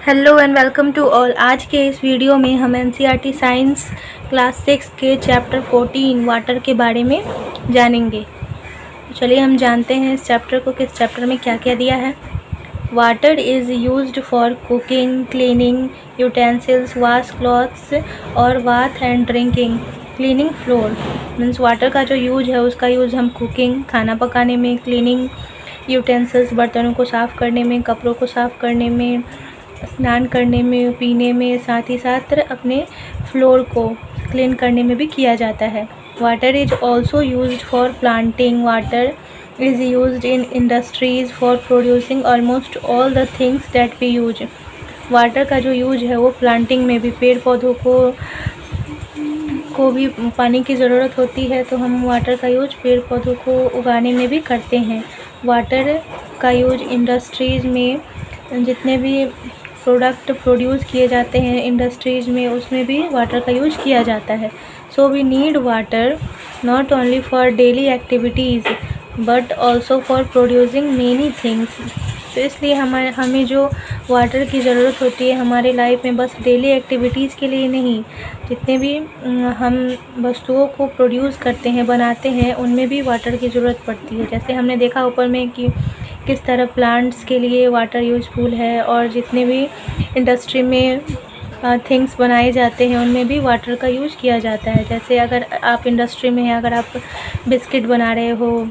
Hello and welcome to all. आज के इस वीडियो में हम एनसीईआरटी साइंस क्लास 6 के चैप्टर 14 वाटर के बारे में जानेंगे। चलिए हम जानते हैं इस चैप्टर को, किस चैप्टर में क्या क्या दिया है। Water is used for cooking, cleaning utensils, wash clothes और bath and drinking, cleaning floor. Means water का जो यूज है उसका यूज़ हम कुकिंग, खाना पकाने में, क्लीनिंग यूटेंसिल्स, बर्तनों को साफ़ करने में, कपड़ों को साफ़ करने में, स्नान करने में, पीने में, साथ ही साथ अपने फ्लोर को क्लीन करने में भी किया जाता है। Water is also used for planting. Water is used in industries for producing almost all the things that we use. Water का जो यूज है वो प्लांटिंग में भी, पेड़ पौधों को भी पानी की ज़रूरत होती है, तो हम वाटर का यूज पेड़ पौधों को उगाने में भी करते हैं। वाटर का यूज इंडस्ट्रीज़ में, जितने भी प्रोडक्ट प्रोड्यूस किए जाते हैं इंडस्ट्रीज़ में, उसमें भी वाटर का यूज किया जाता है। So we need water not only for daily activities but also for producing many things. तो इसलिए हमें जो वाटर की ज़रूरत होती है हमारे लाइफ में, बस डेली एक्टिविटीज़ के लिए नहीं, जितने भी हम वस्तुओं को प्रोड्यूस करते हैं, बनाते हैं, उनमें भी वाटर की ज़रूरत पड़ती है। जैसे हमने देखा ऊपर में कि किस तरह प्लांट्स के लिए वाटर यूज़फुल है, और जितने भी इंडस्ट्री में थिंग्स बनाए जाते हैं उनमें भी वाटर का यूज़ किया जाता है। जैसे अगर आप इंडस्ट्री में हैं, अगर आप बिस्किट बना रहे हो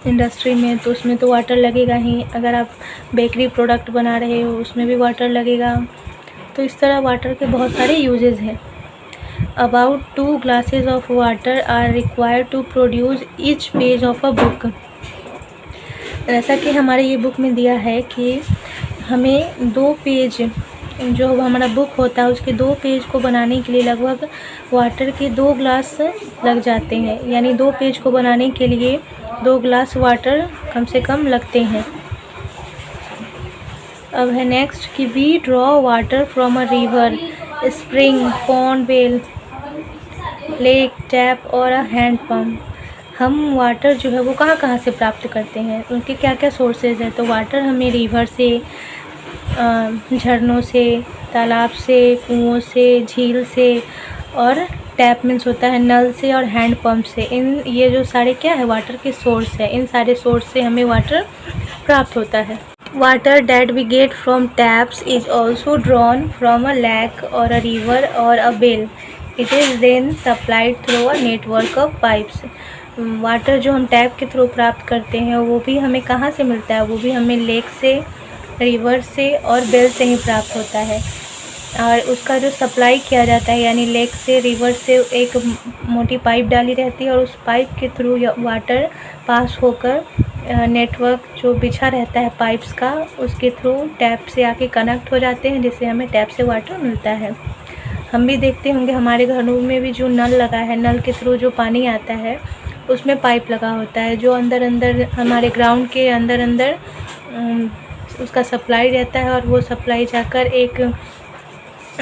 इंडस्ट्री में, तो उसमें तो वाटर लगेगा ही। अगर आप बेकरी प्रोडक्ट बना रहे हो उसमें भी वाटर लगेगा। तो इस तरह वाटर के बहुत सारे यूजेस हैं। About 2 glasses of water are required to produce each page of a book. ऐसा कि हमारे ये बुक में दिया है कि हमें 2 पेज, जो हमारा बुक होता है उसके 2 पेज को बनाने के लिए लगभग वाटर के 2 ग्लास लग जाते हैं। यानी 2 पेज को बनाने के लिए 2 ग्लास वाटर कम से कम लगते हैं। अब है नेक्स्ट कि we draw water from a river, spring, pond, well, lake, tap और अ हैंड पम्प। हम वाटर जो है वो कहाँ से प्राप्त करते हैं, उनके क्या क्या सोर्सेज हैं। तो वाटर हमें रिवर से, झरनों से, तालाब से, कुओं से, झील से, और टैप मीन्स होता है नल से, और हैंड पंप से। ये जो सारे क्या है वाटर के सोर्स है, इन सारे सोर्स से हमें वाटर प्राप्त होता है। Water that we get from taps is also drawn from a lake और अ रिवर और a well. It is then supplied through a network of pipes. Water जो हम टैप के थ्रू प्राप्त करते हैं वो भी हमें कहाँ से मिलता है, वो भी हमें लेक से, रिवर से और बेल से ही प्राप्त होता है। और उसका जो सप्लाई किया जाता है, यानी लेक से, रिवर से एक मोटी पाइप डाली रहती है, और उस पाइप के थ्रू वाटर पास होकर नेटवर्क जो बिछा रहता है पाइप्स का, उसके थ्रू टैप से आके कनेक्ट हो जाते हैं, जिससे हमें टैप से वाटर मिलता है। हम भी देखते होंगे हमारे घरों में भी जो नल लगा है, नल के थ्रू जो पानी आता है उसमें पाइप लगा होता है, जो अंदर हमारे ग्राउंड के अंदर उसका सप्लाई रहता है, और वो सप्लाई जाकर एक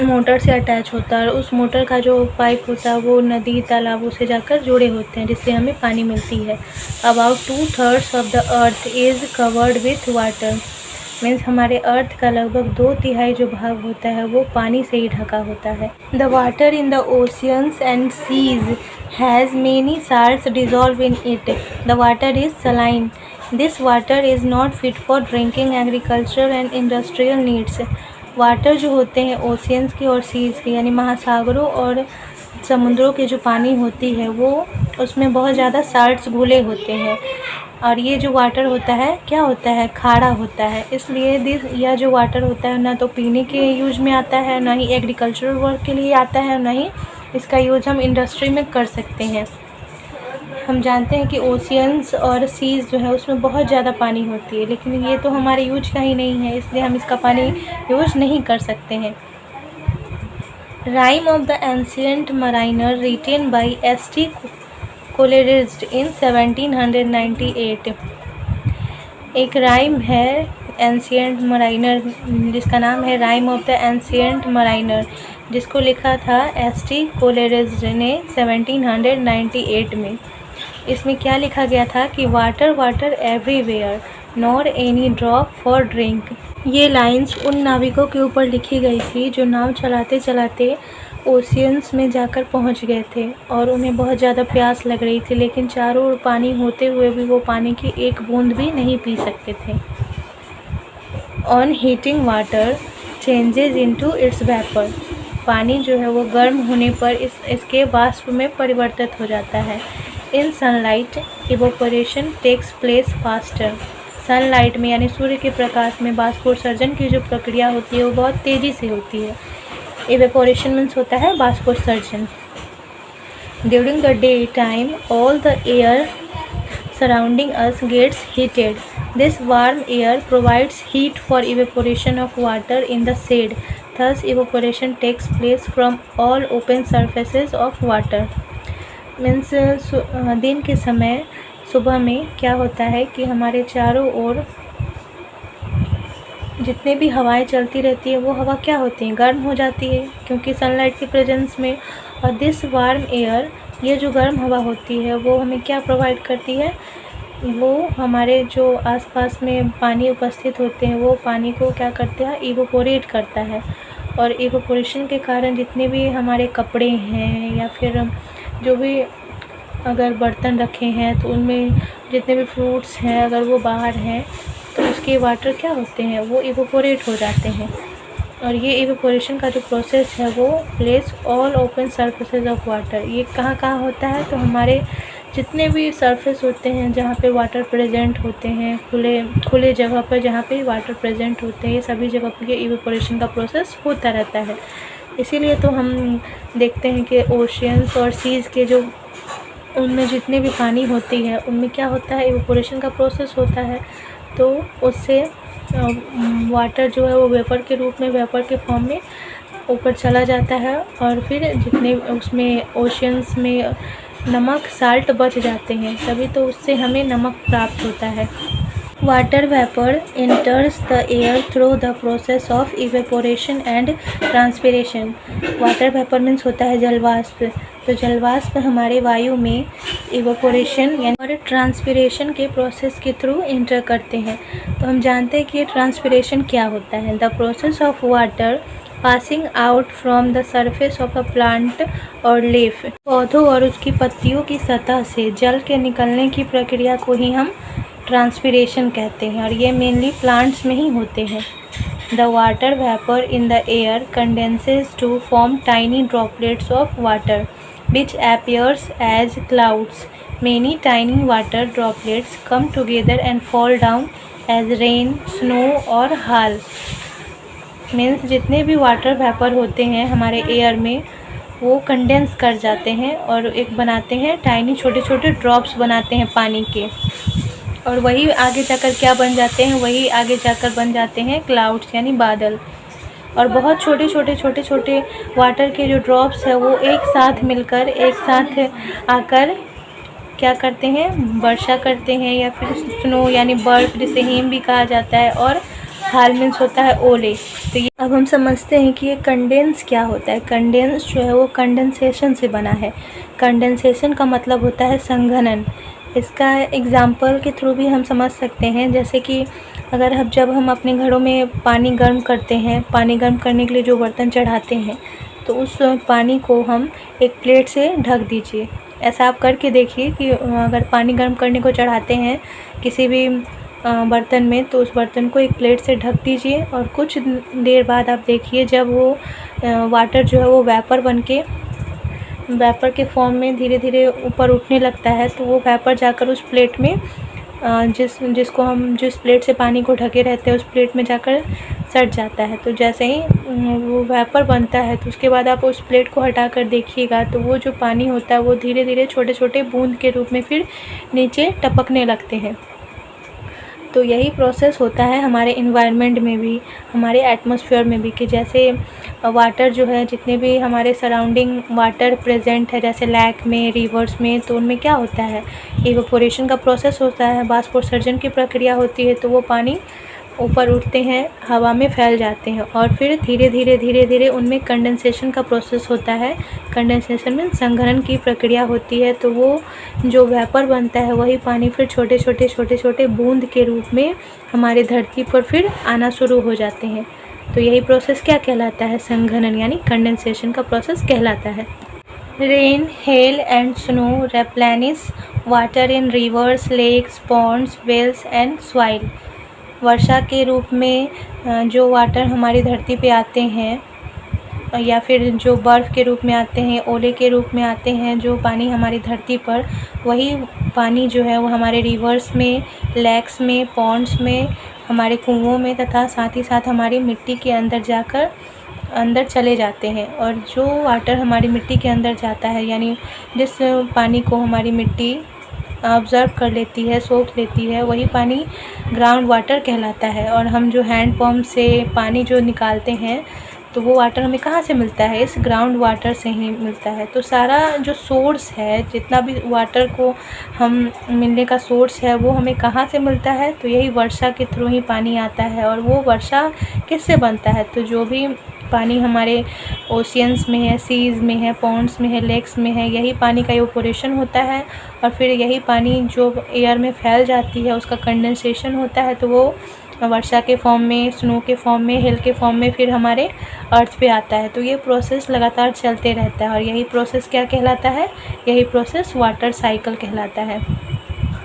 मोटर से अटैच होता है, और उस मोटर का जो पाइप होता है वो नदी तालाबों से जाकर जुड़े होते हैं, जिससे हमें पानी मिलती है। About 2/3 of the earth is covered with water. Means हमारे अर्थ का लगभग 2/3 जो भाग होता है वो पानी से ही ढका होता है। The water in the oceans and seas has many salts dissolve in it. The water is saline. This water is not fit for drinking, agriculture and industrial needs. Water जो होते हैं ओशियंस के और सीज़ के, यानी महासागरों और समुद्रों के जो पानी होती है वो, उसमें बहुत ज़्यादा साल्ट्स घुले होते हैं, और ये जो वाटर होता है क्या होता है, खारा होता है। इसलिए यह जो वाटर होता है ना तो पीने के यूज में आता है, ना ही एग्रीकल्चरल वर्क के लिए आता है, ना ही इसका यूज हम इंडस्ट्री में कर सकते हैं। हम जानते हैं कि ओशियंस और सीज़ जो है उसमें बहुत ज़्यादा पानी होती है, लेकिन ये तो हमारे यूज का ही नहीं है, इसलिए हम इसका पानी यूज नहीं कर सकते हैं। Rhyme of the ancient mariner written by S T. Coleridge in 1798। एक राइम है एंशिएंट मराइनर, जिसका नाम है rhyme of the ancient mariner, जिसको लिखा था एस.टी. कोलेरिड्ज ने 1798 में। इसमें क्या लिखा गया था कि water water everywhere, nor any drop for drink. ये लाइंस उन नाविकों के ऊपर लिखी गई थी जो नाव चलाते चलाते ओशियंस में जाकर पहुंच गए थे और उन्हें बहुत ज़्यादा प्यास लग रही थी, लेकिन चारों ओर पानी होते हुए भी वो पानी की एक बूंद भी नहीं पी सकते थे। On heating water changes into its vapour. पानी जो है वो गर्म होने पर इसके वाष्प में परिवर्तित हो जाता है। In sunlight evaporation takes place faster. Sunlight में यानी सूर्य के प्रकाश में बाष्पोत्सर्जन की जो प्रक्रिया होती है वो बहुत तेज़ी से होती है। इवेपोरेशन मीन्स होता है बाष्पोत्सर्जन। During the day time all the air surrounding us gets heated. This warm air provides heat for evaporation of water in the shade. Thus, evaporation takes place from all open surfaces of water. Means दिन के समय सुबह में क्या होता है कि हमारे चारों ओर जितने भी हवाएं चलती रहती है वो हवा क्या होती है, गर्म हो जाती है क्योंकि सनलाइट की प्रेजेंस में। और दिस वार्म एयर, ये जो गर्म हवा होती है वो हमें क्या प्रोवाइड करती है, वो हमारे जो आसपास में पानी उपस्थित होते हैं वो पानी को क्या करते हैं, इवोपोरेट करता है। और इवोपोरेशन के कारण जितने भी हमारे कपड़े हैं या फिर जो भी अगर बर्तन रखे हैं तो उनमें जितने भी फ्रूट्स हैं अगर वो बाहर हैं तो उसके वाटर क्या होते हैं, वो इवोपोरेट हो जाते हैं। और ये इवेपोरेशन का जो प्रोसेस है वो place all open surfaces of water. ये कहाँ कहाँ होता है, तो हमारे जितने भी सरफेस होते हैं जहाँ पे वाटर प्रेजेंट होते हैं, खुले जगह पर जहाँ पे वाटर प्रेजेंट होते हैं, ये सभी जगह पर ये इवेपोरेशन का प्रोसेस होता रहता है। इसीलिए तो हम देखते हैं कि ओशियंस और सीज़ के जो उनमें जितने भी पानी होती है उनमें क्या होता है, इवेपोरेशन का प्रोसेस होता है। तो उससे वाटर जो है वो वेपर के रूप में, वेपर के फॉर्म में ऊपर चला जाता है और फिर जितने उसमें ओशियंस में नमक साल्ट बच जाते हैं, तभी तो उससे हमें नमक प्राप्त होता है। Water vapour enters the air through the process of evaporation and transpiration. Water vapour means होता है जलवाष्प। तो जलवाष्प हमारे वायु में इवेपोरेशन यानी और ट्रांसपिरेशन के प्रोसेस के थ्रू एंटर करते हैं। तो हम जानते हैं कि ये ट्रांसपिरेशन क्या होता है। The process of water passing out from the surface of a plant और लीफ। पौधों और उसकी पत्तियों की सतह से जल के निकलने की प्रक्रिया को ही हम ट्रांसपिरेशन कहते हैं और ये मेनली प्लांट्स में ही होते हैं। The water vapour in the air condenses to form tiny droplets of water which appears as clouds. Many tiny water droplets come together and fall down as rain, snow और hail. Means जितने भी water vapour होते हैं हमारे air में वो condense कर जाते हैं और एक बनाते हैं, टाइनी छोटे छोटे ड्रॉप्स बनाते हैं पानी के, और वही आगे जाकर क्या बन जाते हैं, वही आगे जाकर बन जाते हैं क्लाउड्स यानी बादल। और बहुत छोटे छोटे वाटर के जो ड्रॉप्स है वो एक साथ मिलकर एक साथ आकर क्या करते हैं, वर्षा करते हैं या फिर स्नो यानी बर्फ जिसे हिम भी कहा जाता है, और हाल मीन्स होता है ओले। तो ये अब हम समझते हैं कि ये कंडेंस क्या होता है। कंडेंस जो है वो कंडेंसेशन से बना है। कंडेंसेशन का मतलब होता है संघनन। इसका एग्जाम्पल के थ्रू भी हम समझ सकते हैं, जैसे कि अगर जब हम अपने घरों में पानी गर्म करते हैं, पानी गर्म करने के लिए जो बर्तन चढ़ाते हैं तो उस पानी को हम एक प्लेट से ढक दीजिए। ऐसा आप करके देखिए कि अगर पानी गर्म करने को चढ़ाते हैं किसी भी बर्तन में तो उस बर्तन को एक प्लेट से ढक दीजिए और कुछ देर बाद आप देखिए जब वो वाटर जो है वो वेपर के फॉर्म में धीरे धीरे ऊपर उठने लगता है, तो वो वेपर जाकर उस प्लेट में जिस प्लेट से पानी को ढके रहते हैं उस प्लेट में जाकर सट जाता है। तो जैसे ही वो वेपर बनता है तो उसके बाद आप उस प्लेट को हटा कर देखिएगा तो वो जो पानी होता है वो धीरे धीरे छोटे छोटे बूंद के रूप में फिर नीचे टपकने लगते हैं। तो यही प्रोसेस होता है हमारे इन्वायरमेंट में भी, हमारे एटमॉस्फेयर में भी, कि जैसे वाटर जो है जितने भी हमारे सराउंडिंग वाटर प्रेजेंट है जैसे लैक में, रिवर्स में, तो उनमें क्या होता है, इवेपोरेशन का प्रोसेस होता है, बाष्पोत्सर्जन की प्रक्रिया होती है, तो वो पानी ऊपर उठते हैं, हवा में फैल जाते हैं और फिर धीरे धीरे उनमें कंडेंसेशन का प्रोसेस होता है। कंडेंसेशन में संघनन की प्रक्रिया होती है, तो वो जो वेपर बनता है वही पानी फिर छोटे छोटे बूंद के रूप में हमारी धरती पर फिर आना शुरू हो जाते हैं। तो यही प्रोसेस क्या कहलाता है? संघनन यानी कंडेंसेशन का प्रोसेस कहलाता है। Rain, hail and snow replenish water in rivers, lakes, ponds, wells and soil. वर्षा के रूप में जो वाटर हमारी धरती पे आते हैं या फिर जो बर्फ़ के रूप में आते हैं, ओले के रूप में आते हैं, जो पानी हमारी धरती पर, वही पानी जो है वो हमारे रिवर्स में, लेक्स में, पॉन्ड्स में, हमारे कुओं में तथा साथ ही साथ हमारी मिट्टी के अंदर जाकर अंदर चले जाते हैं। और जो वाटर हमारी मिट्टी के अंदर जाता है, यानी जिस पानी को हमारी मिट्टी ऑब्ज़र्व कर लेती है, सोख लेती है, वही पानी ग्राउंड वाटर कहलाता है। और हम जो हैंड पंप से पानी जो निकालते हैं, तो वो वाटर हमें कहाँ से मिलता है? इस ग्राउंड वाटर से ही मिलता है। तो सारा जो सोर्स है, जितना भी वाटर को हम मिलने का सोर्स है, वो हमें कहाँ से मिलता है? तो यही वर्षा के थ्रू ही पानी आता है। और वो वर्षा किससे बनता है? तो जो भी पानी हमारे ओशियंस में है, सीज़ में है, पॉन्ड्स में है, लेक्स में है, यही पानी का इवपोरेशन होता है और फिर यही पानी जो एयर में फैल जाती है, उसका कंडेंसेशन होता है, तो वो वर्षा के फॉर्म में, स्नो के फॉर्म में, हिल के फॉर्म में फिर हमारे अर्थ पे आता है। तो ये प्रोसेस लगातार चलते रहता है और यही प्रोसेस क्या कहलाता है? यही प्रोसेस वाटर साइकिल कहलाता है।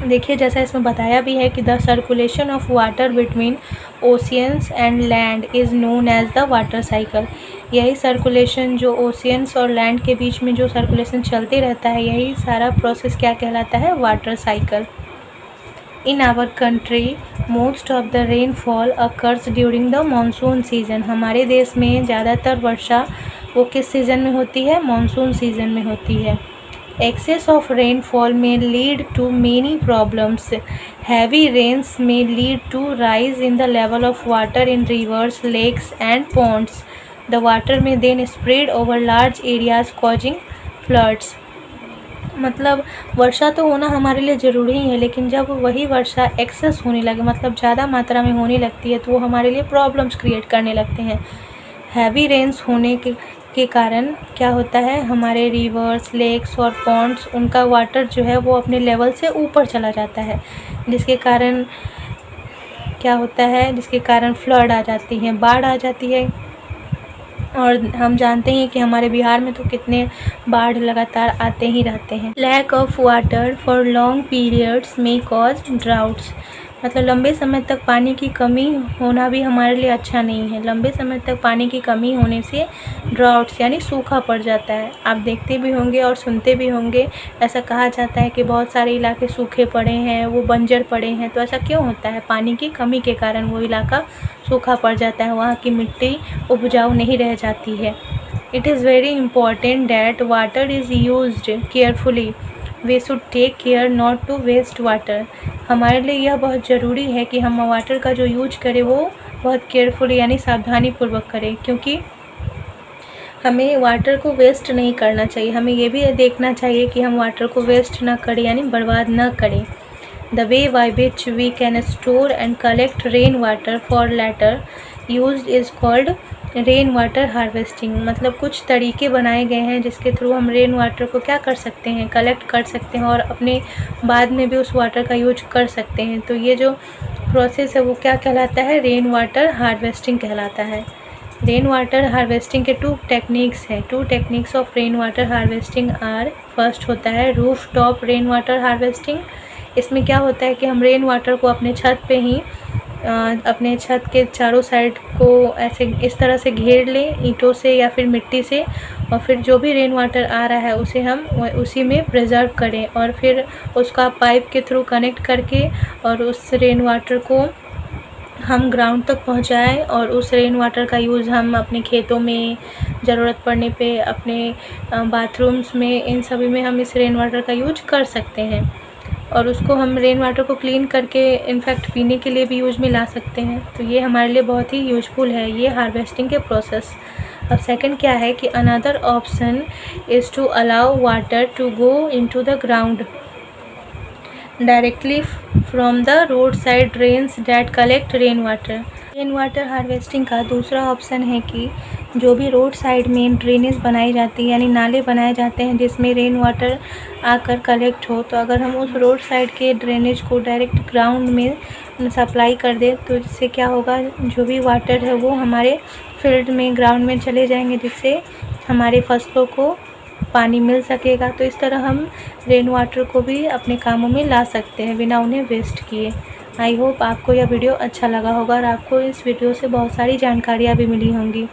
देखिए, जैसा इसमें बताया भी है कि the circulation of water between oceans and land is known as the water cycle. यही सर्कुलेशन जो ओशियंस और लैंड के बीच में जो सर्कुलेशन चलते रहता है, यही सारा प्रोसेस क्या कहलाता है? Water cycle. In our country most of the rainfall occurs during the monsoon season. हमारे देश में ज़्यादातर वर्षा वो किस सीज़न में होती है? मानसून सीज़न में होती है। Excess of rainfall may lead to many problems. Heavy rains may lead to rise in the level of water in rivers, lakes and ponds. The water may then spread over large areas causing floods. मतलब वर्षा तो होना हमारे लिए ज़रूरी ही है, लेकिन जब वही वर्षा एक्सेस होने लगे, मतलब ज़्यादा मात्रा में होने लगती है, तो वो हमारे लिए प्रॉब्लम्स क्रिएट करने लगते हैं। हैवी रेंस होने के कारण क्या होता है? हमारे रिवर्स, लेक्स और पॉन्ड्स, उनका वाटर जो है वो अपने लेवल से ऊपर चला जाता है, जिसके कारण क्या होता है? जिसके कारण फ्लड आ जाती है, बाढ़ आ जाती है। और हम जानते हैं कि हमारे बिहार में तो कितने बाढ़ लगातार आते ही रहते हैं। Lack of water for long periods में कॉज ड्राउट्स। मतलब लंबे समय तक पानी की कमी होना भी हमारे लिए अच्छा नहीं है। लंबे समय तक पानी की कमी होने से ड्राउट्स यानी सूखा पड़ जाता है। आप देखते भी होंगे और सुनते भी होंगे, ऐसा कहा जाता है कि बहुत सारे इलाके सूखे पड़े हैं, वो बंजर पड़े हैं। तो ऐसा क्यों होता है? पानी की कमी के कारण वो इलाका सूखा पड़ जाता है, वहाँ की मिट्टी उपजाऊ नहीं रह जाती है। It is very important that water is used carefully. We should take care not to waste water. हमारे लिए यह बहुत ज़रूरी है कि हम वाटर का जो यूज करें वो बहुत केयरफुली यानी सावधानी पूर्वक करें, क्योंकि हमें वाटर को वेस्ट नहीं करना चाहिए। हमें ये भी देखना चाहिए कि हम वाटर को वेस्ट ना करें यानी बर्बाद ना करें। The way by which we can store and collect rain water for later use is called rain water harvesting. मतलब कुछ तरीके बनाए गए हैं जिसके थ्रू हम रेन वाटर को क्या कर सकते हैं? कलेक्ट कर सकते हैं और अपने बाद में भी उस वाटर का यूज कर सकते हैं। तो ये जो प्रोसेस है वो क्या कहलाता है? रेन वाटर हार्वेस्टिंग कहलाता है। रेन वाटर हार्वेस्टिंग के 2 टेक्निक्स हैं। 2 techniques of rain water harvesting are, first होता है roof top rain water harvesting. इसमें क्या होता है कि हम रेन वाटर को अपने छत पे ही अपने छत के चारों साइड को ऐसे इस तरह से घेर लें ईंटों से या फिर मिट्टी से, और फिर जो भी रेन वाटर आ रहा है उसे हम उसी में प्रिजर्व करें और फिर उसका पाइप के थ्रू कनेक्ट करके और उस रेन वाटर को हम ग्राउंड तक पहुंचाएं और उस रेन वाटर का यूज़ हम अपने खेतों में, ज़रूरत पड़ने पे अपने बाथरूम्स में, इन सभी में हम इस रेन वाटर का यूज कर सकते हैं। और उसको हम रेन वाटर को क्लीन करके इनफैक्ट पीने के लिए भी यूज में ला सकते हैं। तो ये हमारे लिए बहुत ही यूजफुल है ये हार्वेस्टिंग के प्रोसेस। अब सेकंड क्या है कि another option is to allow water to go into the ground. Directly from the road side drains that collect rain water. Rain water harvesting का दूसरा ऑप्शन है कि जो भी रोड साइड में ड्रेनेज बनाई जाती है यानी नाले बनाए जाते हैं जिसमें रेन वाटर आकर कलेक्ट हो, तो अगर हम उस रोड साइड के ड्रेनेज को डायरेक्ट ग्राउंड में सप्लाई कर दें तो इससे क्या होगा, जो भी वाटर है वो हमारे फील्ड में ग्राउंड में चले जाएंगे, जिससे हमारे फसलों को पानी मिल सकेगा। तो इस तरह हम रेन वाटर को भी अपने कामों में ला सकते हैं बिना उन्हें वेस्ट किए। आई होप आपको यह वीडियो अच्छा लगा होगा और आपको इस वीडियो से बहुत सारी जानकारियाँ भी मिली होंगी।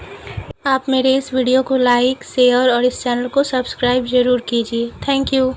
आप मेरे इस वीडियो को लाइक, शेयर और इस चैनल को सब्सक्राइब ज़रूर कीजिए। Thank you.